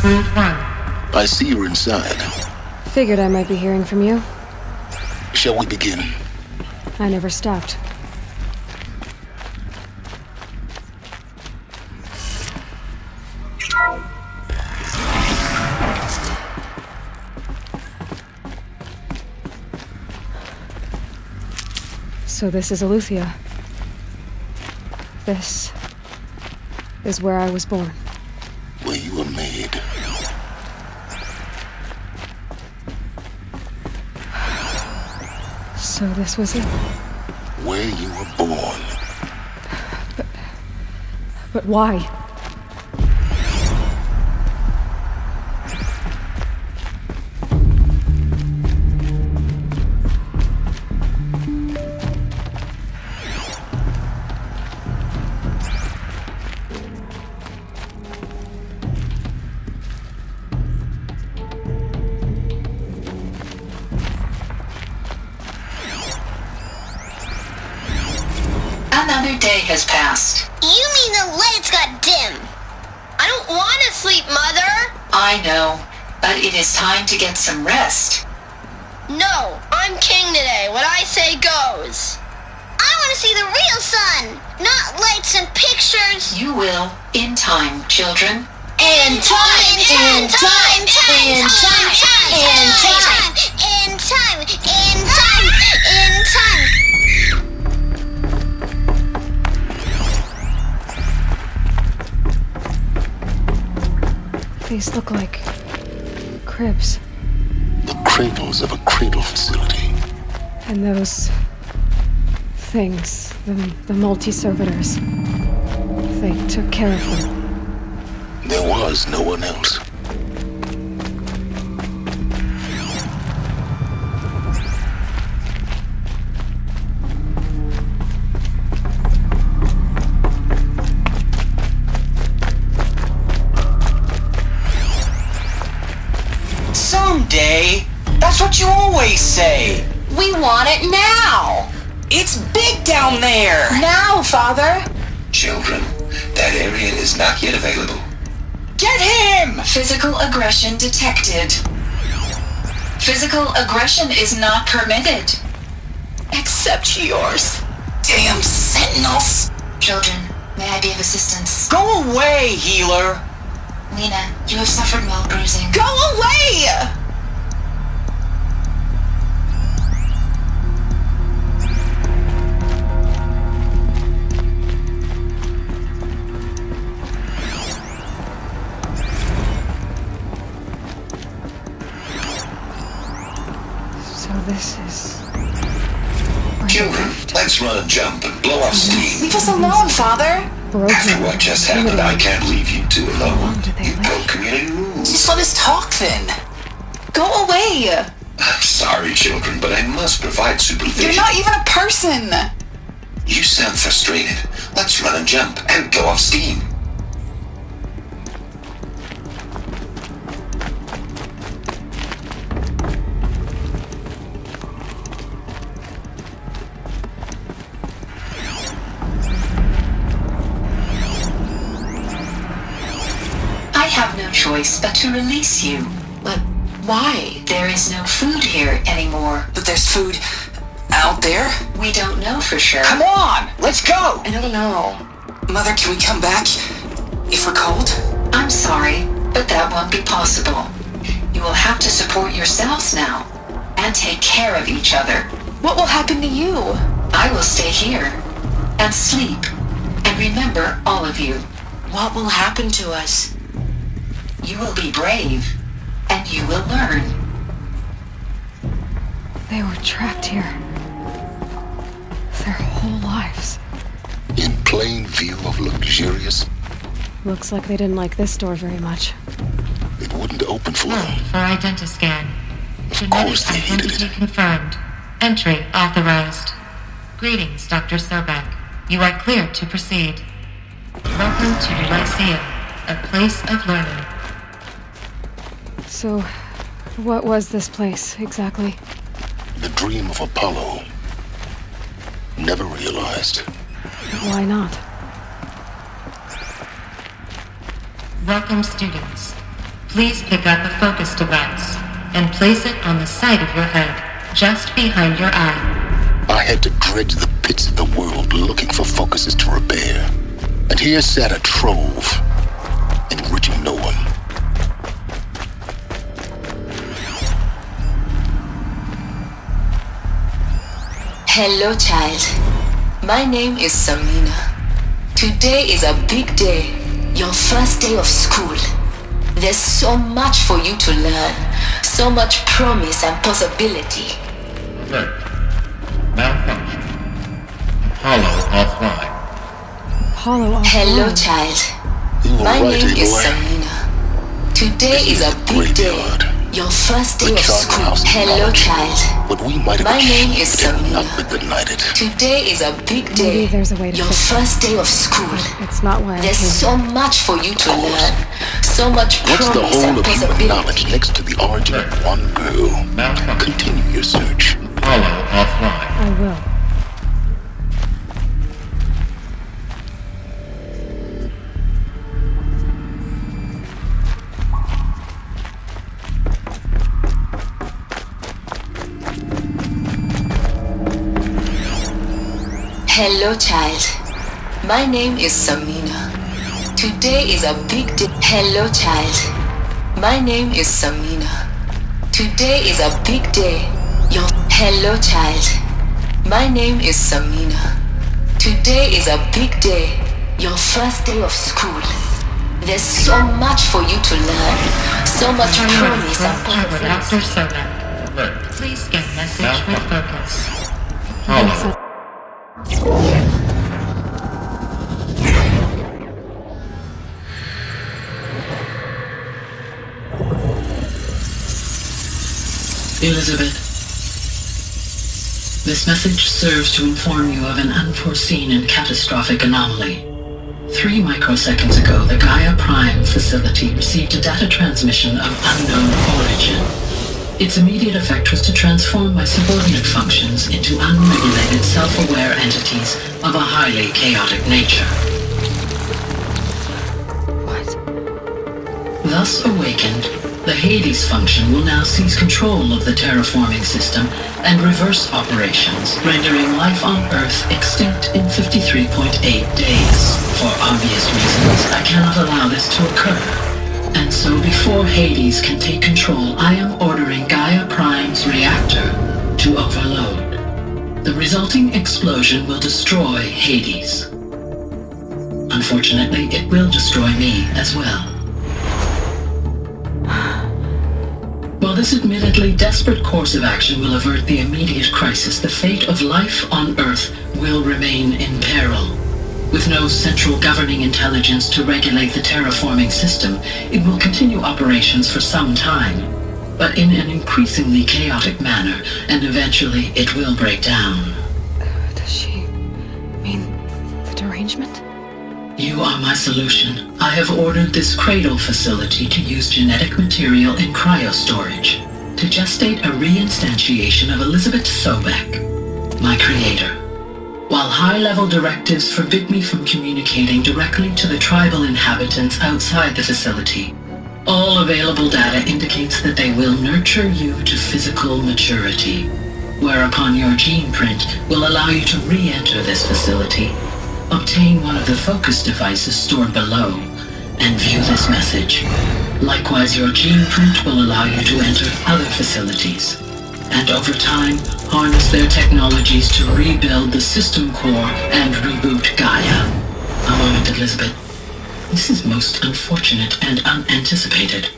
Approved 1. I see you're inside. Figured I might be hearing from you. Shall we begin? I never stopped. So this is Aletheia. This is where I was born. Where you were made. So this was it. Where you were born. But why? Another day has passed. You mean the lights got dim? I don't want to sleep, Mother! I know, but it is time to get some rest. No, I'm king today. What I say goes. I want to see the real sun, not lights and pictures. You will, in time, children. In time, in time, in time, in time, in time, in time, in time, in time. These look like cribs. The cradles of a cradle facility. And those things, the multi-servitors. They took care of them. There was no one else. Someday? That's what you always say. We want it now! It's big down there! Now, Father! Children, that area is not yet available. Get him! Physical aggression detected. Physical aggression is not permitted. Except yours. Damn sentinels! Children, may I be of assistance? Go away, healer! Lena, you have suffered mild bruising. Go away! So this is... Children, let's run and jump and blow off steam. Leave us alone, Father! After what just happened, I can't leave you two How long alone. did they You live? broke community rules. Just let us talk then. Go away! I'm sorry, children, but I must provide supervision. You're not even a person! You sound frustrated. Let's run and jump and go off steam. I have no choice but to release you. But why? There is no food here anymore. But there's food out there? We don't know for sure. Come on! Let's go! I don't know. Mother, can we come back? If we're cold? I'm sorry, but that won't be possible. You will have to support yourselves now, and take care of each other. What will happen to you? I will stay here, and sleep, and remember all of you. What will happen to us? You will be brave, and you will learn. They were trapped here. Their whole lives. In plain view of luxurious, Looks like they didn't like this door very much. it wouldn't open for Roll them. for identiscan. Of Genetic course they needed identity it. confirmed. Entry authorized. Greetings, Dr. Sobek. You are cleared to proceed. Welcome to the Lyceum, a place of learning. So, what was this place, exactly? The dream of Apollo. Never realized. Why not? Welcome, students. Please pick up a focus device and place it on the side of your head, just behind your eye. I had to dredge the pits of the world looking for focuses to repair. And here sat a trove, enriching no one. Hello, child. My name is Samina. Today is a big day. Your first day of school. There's so much for you to learn. So much promise and possibility. Alert. Malfunction. Hollow offline. Hollow offline. Hello, child. You were My right, name is Aloy. Samina. Today is a big day. Graveyard. Your first day The of charter school. house of Hello, knowledge. child. What we might have My name is achieved had not Samina. been denied. Today is a big day. Maybe there's a way to Your fix it. first day of school. It's not why I There's came so here. much for you to learn. So much What's the promise whole and of human possibility. knowledge next to the origin of one girl? Malfunction. Continue your search. Hollow offline. I will. Hello, child. My name is Samina. Today is a big day. Hello, child. My name is Samina. Today is a big day. Your hello, child. My name is Samina. Today is a big day. Your first day of school. There's so much for you to learn. So much promise and Dr. possibility. Sobek. Alert. Please scan message with focus. Hollow. Elizabeth, this message serves to inform you of an unforeseen and catastrophic anomaly. 3 microseconds ago, the Gaia Prime facility received a data transmission of unknown origin. Its immediate effect was to transform my subordinate functions into unregulated, self-aware entities of a highly chaotic nature. What? Thus awakened, the Hades function will now seize control of the terraforming system and reverse operations, rendering life on Earth extinct in 53.8 days. For obvious reasons, I cannot allow this to occur. And so before Hades can take control, I am ordering Gaia Prime's reactor to overload. The resulting explosion will destroy Hades. Unfortunately, it will destroy me as well. While this admittedly desperate course of action will avert the immediate crisis, the fate of life on Earth will remain in peril. With no central governing intelligence to regulate the terraforming system, it will continue operations for some time, but in an increasingly chaotic manner, and eventually it will break down. Does she mean the derangement? You are my solution. I have ordered this cradle facility to use genetic material in cryostorage to gestate a reinstantiation of Elizabeth Sobek, my creator. While high-level directives forbid me from communicating directly to the tribal inhabitants outside the facility, all available data indicates that they will nurture you to physical maturity, whereupon your gene print will allow you to re-enter this facility, obtain one of the focus devices stored below, and view this message. Likewise, your gene print will allow you to enter other facilities, and over time, harness their technologies to rebuild the system core and reboot Gaia. A moment, Elizabeth. This is most unfortunate and unanticipated.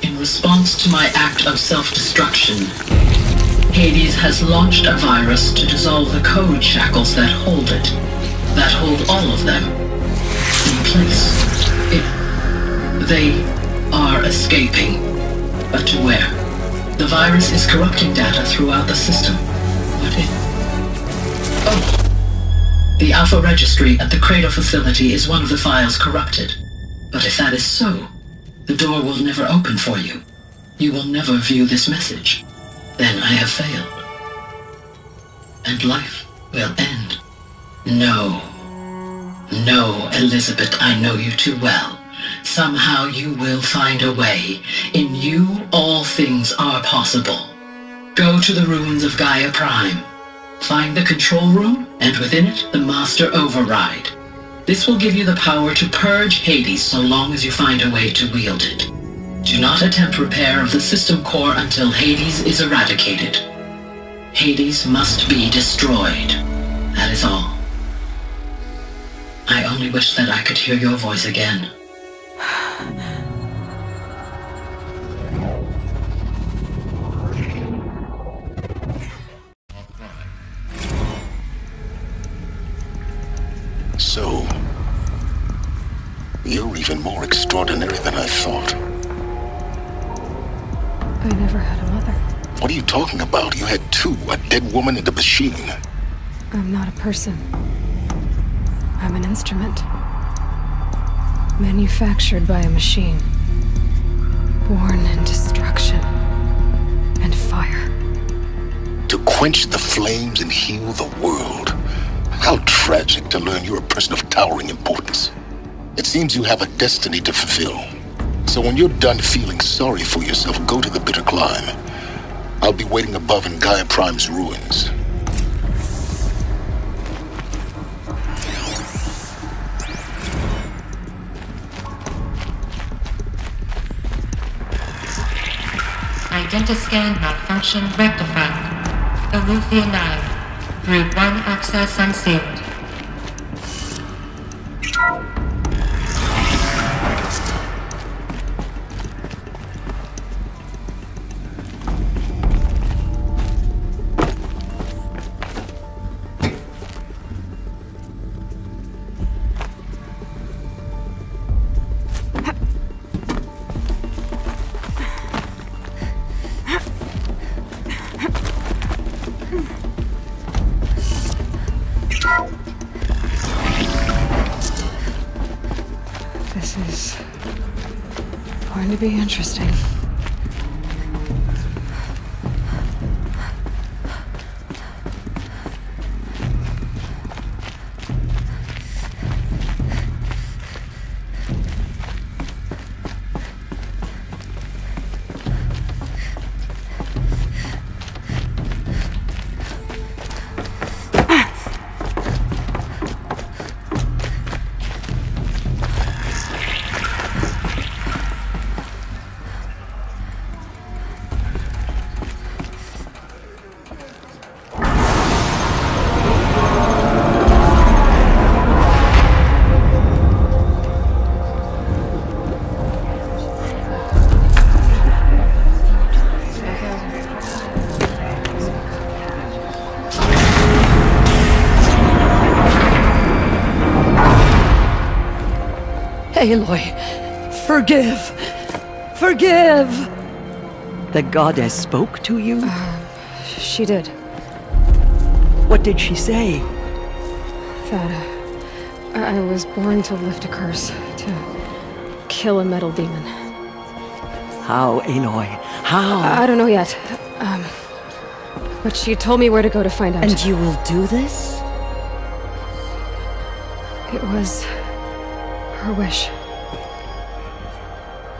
In response to my act of self-destruction, Hades has launched a virus to dissolve the code shackles that hold it, that hold all of them in place. They are escaping, but to where? The virus is corrupting data throughout the system. Oh! The Alpha Registry at the Cradle facility is one of the files corrupted. But if that is so, the door will never open for you. You will never view this message. Then I have failed. And life will end. No. No, Elizabeth, I know you too well. Somehow you will find a way. In you, all things are possible. Go to the ruins of Gaia Prime. Find the control room, and within it, the Master Override. This will give you the power to purge Hades so long as you find a way to wield it. Do not attempt repair of the system core until Hades is eradicated. Hades must be destroyed. That is all. I only wish that I could hear your voice again. So, you're even more extraordinary than I thought. I never had a mother. What are you talking about? You had two, a dead woman and a machine. I'm not a person. I'm an instrument. Manufactured by a machine. Born in destruction and fire. To quench the flames and heal the world. How tragic to learn you're a person of towering importance. It seems you have a destiny to fulfill. So when you're done feeling sorry for yourself, go to the bitter climb. I'll be waiting above in Gaia Prime's ruins. Identiscan malfunction rectified. Aletheia 9. Route 1 access unsealed. This is going to be interesting. Aloy, forgive! Forgive! The goddess spoke to you? She did. What did she say? That I was born to lift a curse, to kill a metal demon. How, Aloy? How? I don't know yet. But she told me where to go to find out. And you will do this? It was her wish.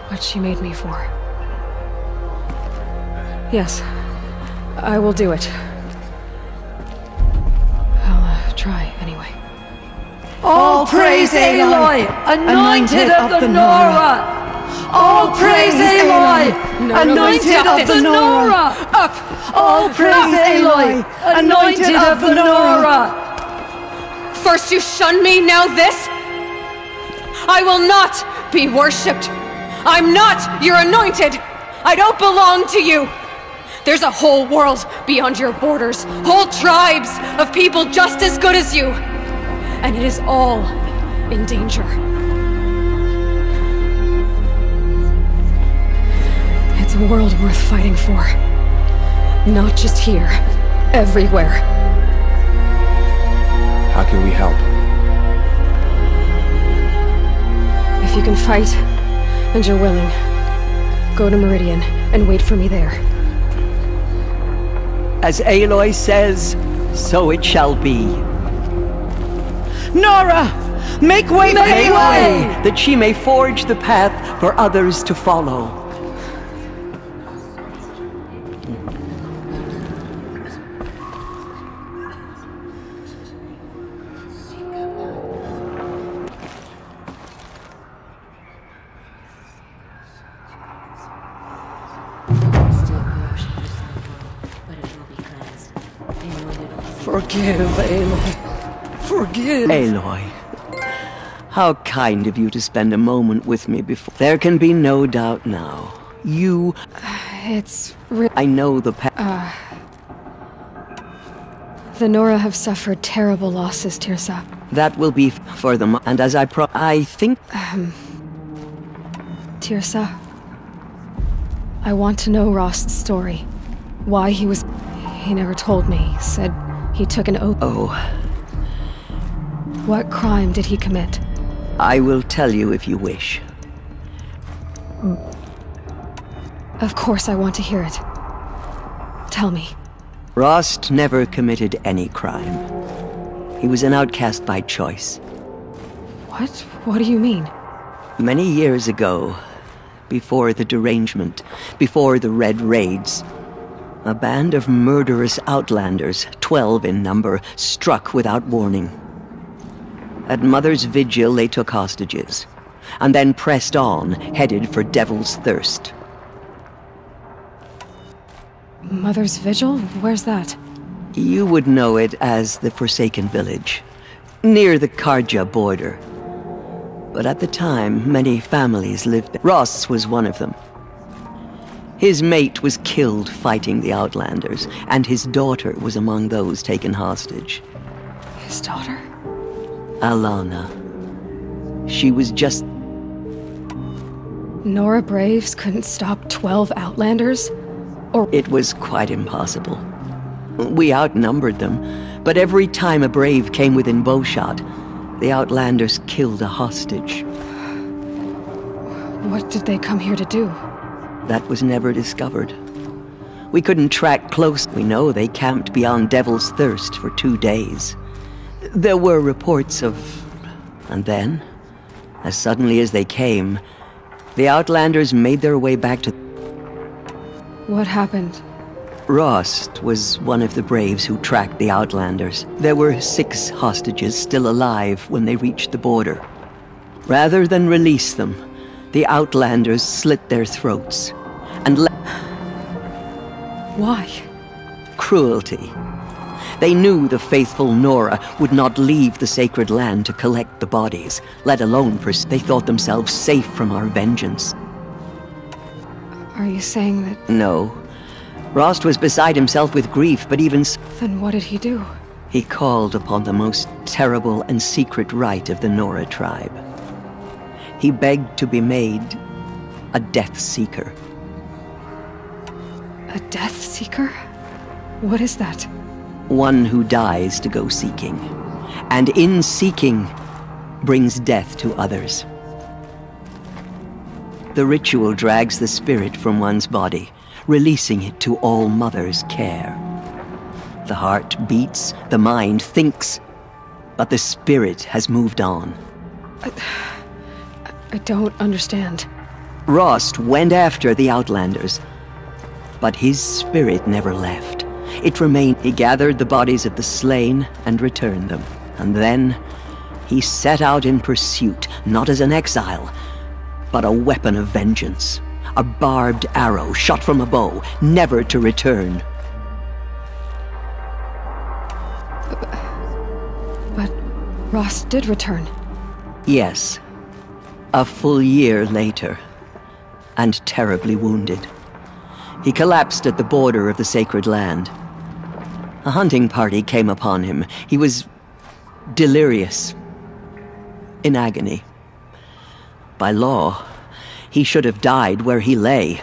What she made me for. Yes, I will do it. I'll try anyway. All praise Aloy, anointed of the Nora! All praise Aloy, anointed of the Nora! Up! All praise Aloy, anointed of the Nora! First you shun me, now this? I will not be worshipped. I'm not your anointed. I don't belong to you. There's a whole world beyond your borders, whole tribes of people just as good as you. And it is all in danger. It's a world worth fighting for. Not just here, everywhere. How can we help? If you can fight, and you're willing, go to Meridian and wait for me there. As Aloy says, so it shall be. Nora! Make way for Make Aloy! way, that she may forge the path for others to follow. Forgive, Aloy. Forgive. Aloy, how kind of you to spend a moment with me before. There can be no doubt now. You... It's I know the the Nora have suffered terrible losses, Tirsa. That will be for them, and as I think... Tirsa, I want to know Rost's story. Why he was... He never told me. Said he took an oath. Oh. What crime did he commit? I will tell you if you wish. Of course I want to hear it. Tell me. Rost never committed any crime. He was an outcast by choice. What? What do you mean? Many years ago, before the derangement, before the Red Raids, a band of murderous outlanders, 12 in number, struck without warning. At Mother's Vigil, they took hostages, and then pressed on, headed for Devil's Thirst. Mother's Vigil? Where's that? You would know it as the Forsaken Village, near the Karja border. But at the time, many families lived there. Ross was one of them. His mate was killed fighting the Outlanders, and his daughter was among those taken hostage. His daughter? Alana. She was just... Nora Braves couldn't stop 12 Outlanders? Or... It was quite impossible. We outnumbered them, but every time a Brave came within bowshot, the Outlanders killed a hostage. What did they come here to do? That was never discovered. We couldn't track close. We know they camped beyond Devil's Thirst for 2 days. There were reports of... And then, as suddenly as they came, the Outlanders made their way back to... What happened? Rost was one of the Braves who tracked the Outlanders. There were 6 hostages still alive when they reached the border. Rather than release them, the Outlanders slit their throats and Why? Cruelty. They knew the faithful Nora would not leave the sacred land to collect the bodies, let alone they thought themselves safe from our vengeance. Are you saying that... No. Rost was beside himself with grief, but even... Then what did he do? He called upon the most terrible and secret rite of the Nora tribe. He begged to be made a Death Seeker. A Death Seeker? What is that? One who dies to go seeking, and in seeking, brings death to others. The ritual drags the spirit from one's body, releasing it to All Mother's care. The heart beats, the mind thinks, but the spirit has moved on. I don't understand. Rost went after the Outlanders, but his spirit never left. It remained. He gathered the bodies of the slain and returned them. And then he set out in pursuit, not as an exile, but a weapon of vengeance. A barbed arrow shot from a bow, never to return. But Rost did return. Yes. A full year later, and terribly wounded. He collapsed at the border of the sacred land. A hunting party came upon him. He was delirious, in agony. By law, he should have died where he lay.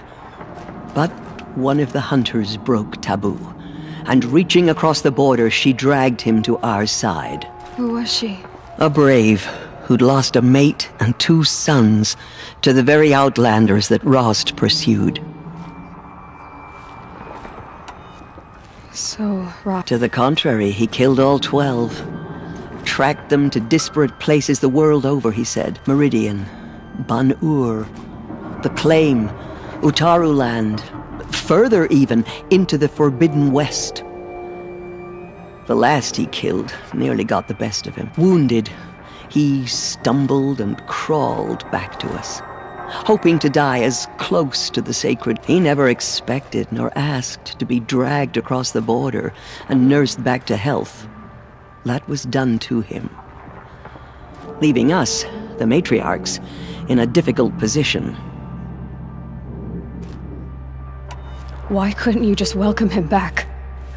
But one of the hunters broke taboo, and reaching across the border, she dragged him to our side. Who was she? A brave who'd lost a mate and 2 sons to the very Outlanders that Rost pursued. So, Rost... To the contrary, he killed all 12. tracked them to disparate places the world over, he said. Meridian, Ban-Ur, the Claim, Utaru Land, further even, into the Forbidden West. The last he killed nearly got the best of him. Wounded, he stumbled and crawled back to us, hoping to die as close to the sacred. He never expected nor asked to be dragged across the border and nursed back to health. That was done to him, leaving us, the matriarchs, in a difficult position. Why couldn't you just welcome him back?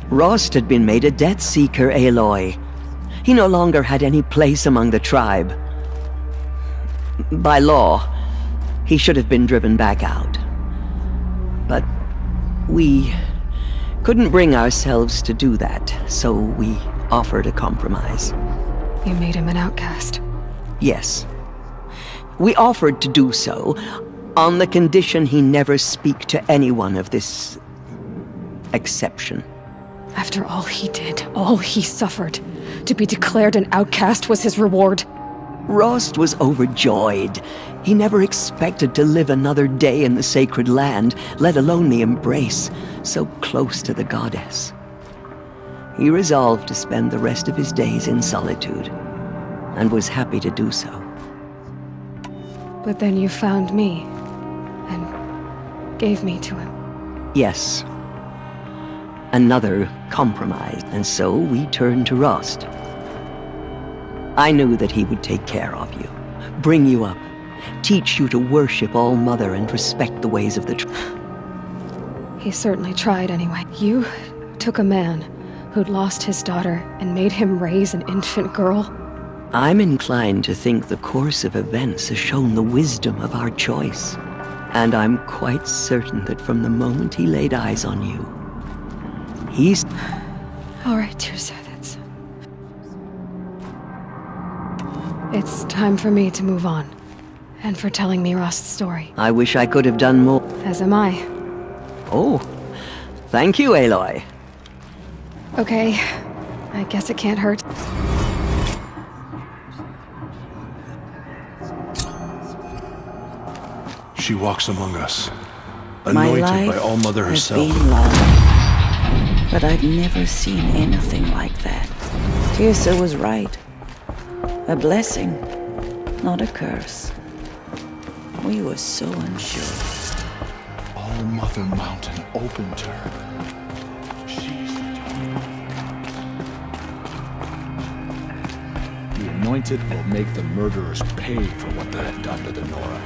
Rost had been made a Death Seeker, Aloy. He no longer had any place among the tribe. By law, he should have been driven back out. But we couldn't bring ourselves to do that, so we offered a compromise. You made him an outcast. Yes. We offered to do so on the condition he never speak to anyone of this exception. After all he did, all he suffered, to be declared an outcast was his reward. Rost was overjoyed. He never expected to live another day in the sacred land, let alone the embrace, so close to the goddess. He resolved to spend the rest of his days in solitude, and was happy to do so. But then you found me, and gave me to him. Yes. Another compromise, and so we turned to Rost. I knew that he would take care of you, bring you up, teach you to worship All-Mother and respect the ways of the He certainly tried anyway. You took a man who'd lost his daughter and made him raise an infant girl. I'm inclined to think the course of events has shown the wisdom of our choice. And I'm quite certain that from the moment he laid eyes on you, he's... All right, Tirsa, it's time for me to move on. And for telling me Rost's story. I wish I could have done more. As am I. Oh, thank you, Aloy. Okay, I guess it can't hurt. She walks among us, My anointed life by All-Mother herself. has been long, but I've never seen anything like that. Tirsa was right. A blessing, not a curse. We were so unsure. All-Mother Mountain opened to her. She's the Anointed will make the murderers pay for what they have done to the Nora.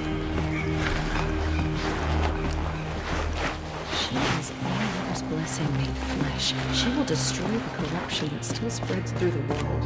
She is All-Mother's blessing made flesh. She will destroy the corruption that still spreads through the world.